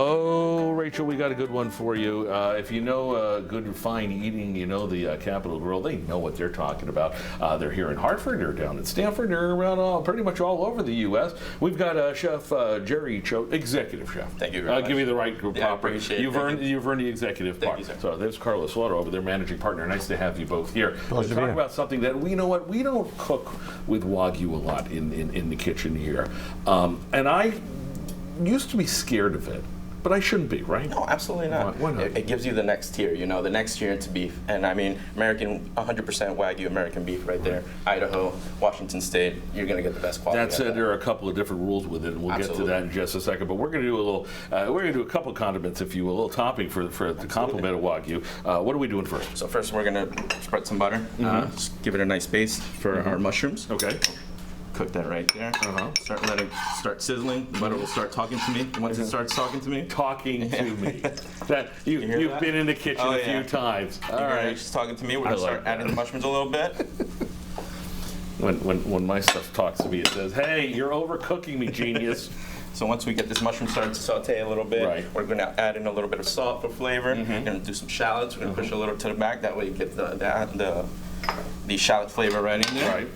Oh, Rachel, we got a good one for you. If you know good fine eating, you know the Capitol Grill. They know what they're talking about. They're here in Hartford, they're down in Stanford, they're around pretty much all over the U.S. We've got Chef Jerry Cho, executive chef. Thank you very much. I'll give you the right Yeah, proper. appreciate it. You've earned the executive part. Thank you, sir. So there's Carlos Slaughter over there, managing partner. Nice to have you both here. Pleasure to be talk here. about something that we know what we don't cook with Wagyu a lot in the kitchen here, and I used to be scared of it. But I shouldn't be, right? No, absolutely not. Why not? It gives you the next tier, the next tier into beef. And I mean, 100% Wagyu American beef right there. Idaho, Washington State, you're going to get the best quality. That said, there are a couple of different rules with it, and we'll Absolutely. get to that in just a second. But we're going to do a little, we're going to do a couple condiments, if you will, a little topping for the complement of Wagyu. What are we doing first? So first we're going to spread some butter. Just give it a nice base for our mushrooms. Okay. Cook that right there. Start sizzling. The butter will start talking to me. Once it starts talking to me, Talking to me. That you've that? been in the kitchen a few times. All right. she's talking to me. We're going to like start adding the mushrooms a little bit. When my stuff talks to me, it says, "Hey, you're overcooking me, genius." So once we get this mushroom started to saute a little bit, Right. we're going to add in a little bit of salt for flavor. We're going to do some shallots. We're going to push a little to the back. That way you get the shallot flavor right in there. Right.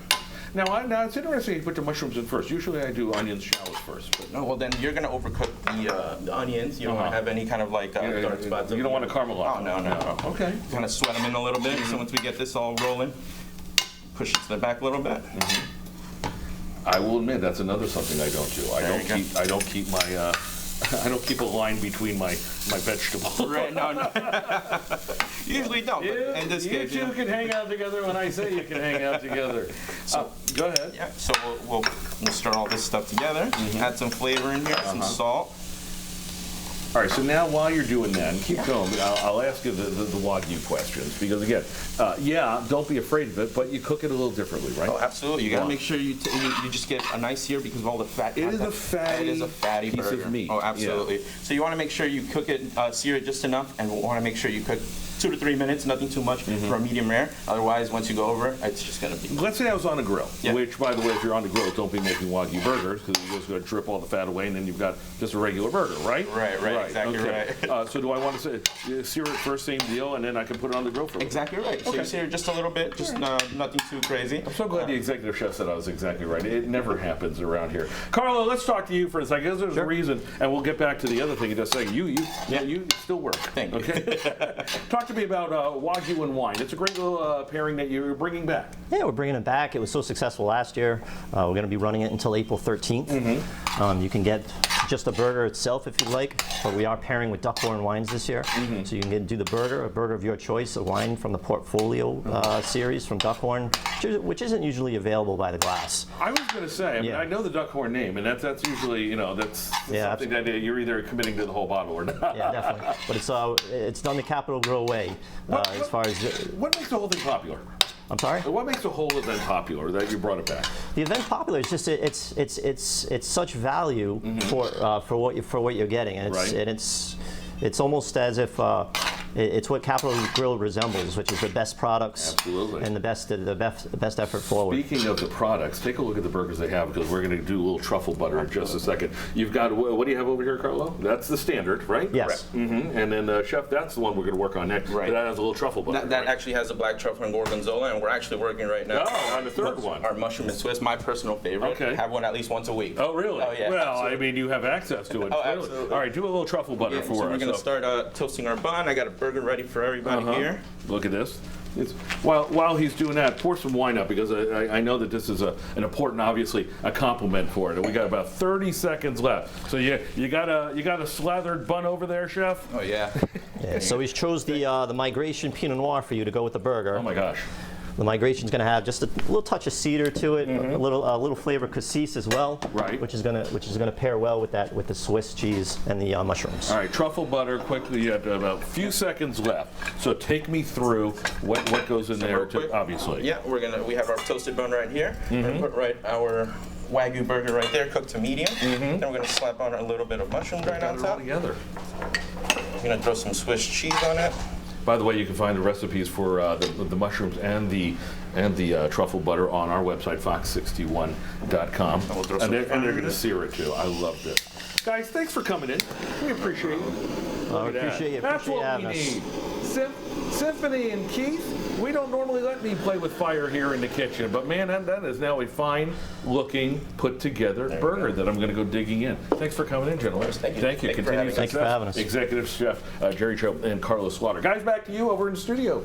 Now it's interesting you put the mushrooms in first. Usually I do onions, shallots first. But No, well then you're going to overcook the onions. You don't want to have any kind of like dark spots. you don't want to caramelize. Oh, no. Okay. Kind of sweat them in a little bit. So once we get this all rolling, push it to the back a little bit. I will admit that's another something I don't do. I don't keep my I don't keep a line between my vegetables. Right? No. Usually don't. But in this You case, two can hang out together when I say you can hang out together. Go ahead. Yeah. So we'll stir all this stuff together. Add some flavor in here, some salt. All right, so now while you're doing that, and keep going, I'll ask you the Wagyu questions, because again, don't be afraid of it, but you cook it a little differently, right? Oh, absolutely. You got to Why? make sure you just get a nice sear because of all the fat. It is content. a fatty It is a fatty piece burger. of meat. Oh, absolutely. So you want to make sure you cook it, sear it just enough, and want to make sure you cook 2 to 3 minutes, nothing too much for a medium rare. Otherwise, once you go over, it's just going to be. Let's say I was on a grill, Yeah. which, by the way, if you're on the grill, don't be making Wagyu burgers, because you're just going to drip all the fat away, and then you've got just a regular burger, right? Right, exactly right. So do I want to sear it first, same deal, and then I can put it on the grill for a little? Exactly right. So Okay. you sear just a little bit, just nothing too crazy. I'm so glad the executive chef said I was exactly right. It never happens around here. Carlo, let's talk to you for a second. I guess there's a reason, and we'll get back to the other thing you just saying. You still work. Thank you. Okay. Talk to me about Wagyu and wine. It's a great little pairing that you're bringing back. Yeah, we're bringing it back. It was so successful last year. We're going to be running it until April 13th. You can get just the burger itself if you like, but we are pairing with Duckhorn wines this year. So you can do a burger of your choice, a wine from the portfolio series from Duckhorn, which isn't usually available by the glass. I was going to say, I know the Duckhorn name, and that's usually, that's something that you're either committing to the whole bottle or not. Yeah, definitely. But it's done the Capitol Grill way, as far as. What makes the whole thing popular? I'm sorry? What makes the whole event popular that you brought it back? The event popular is just it's such value for what you're getting, and it's almost as if it's what Capitol Grill resembles, which is the best products and the best effort forward. Speaking of the products, take a look at the burgers they have, because we're going to do a little truffle butter in just a second. You've got, what do you have over here, Carlo? That's the standard, right? Yes. And then, Chef, that's the one we're going to work on next. Right. That has a little truffle butter. That actually has a black truffle and gorgonzola, and we're actually working right now. Oh, on the third one. Our mushroom and Swiss, my personal favorite. Okay. Have one at least once a week. Oh, really? Oh, yeah. Well, absolutely. I mean, you have access to it. Oh, clearly. absolutely. All right, do a little truffle butter for us. So we're going to start toasting our bun. I got a burger ready for everybody here. Look at this. While he's doing that, pour some wine up, because I know that this is an important, obviously, a compliment for it. And we got about 30 seconds left. So you got a slathered bun over there, Chef? Oh yeah. Yeah, so we chose the Migration Pinot Noir for you to go with the burger. Oh my gosh. The Migration's going to have just a little touch of cedar to it, a little flavor of cassis as well, right? Which is going to pair well with the Swiss cheese and the mushrooms. All right, truffle butter. Quickly, you have about a few seconds left. So take me through what goes in there. Obviously. Yeah, we have our toasted bun right here. We're going to put our Wagyu burger right there, cooked to medium. Then we're going to slap on a little bit of mushrooms right on top. Together. We're going to throw some Swiss cheese on it. By the way, you can find the recipes for the mushrooms and the truffle butter on our website, fox61.com. And they're going to sear it too. I love this. Guys, thanks for coming in. We appreciate it. I Look at that. appreciate you. That's Appreciate what we having us. need. Symphony and Keith, we don't normally let me play with fire here in the kitchen, but man, that is now a fine-looking, put-together burger that I'm going to go digging in. Thanks for coming in, gentlemen. Thank you. Thank you. Thank you for having Continued us. Thanks for success. having us. Executive Chef Jerry Cho and Carlos Slaughter. Guys, back to you over in the studio.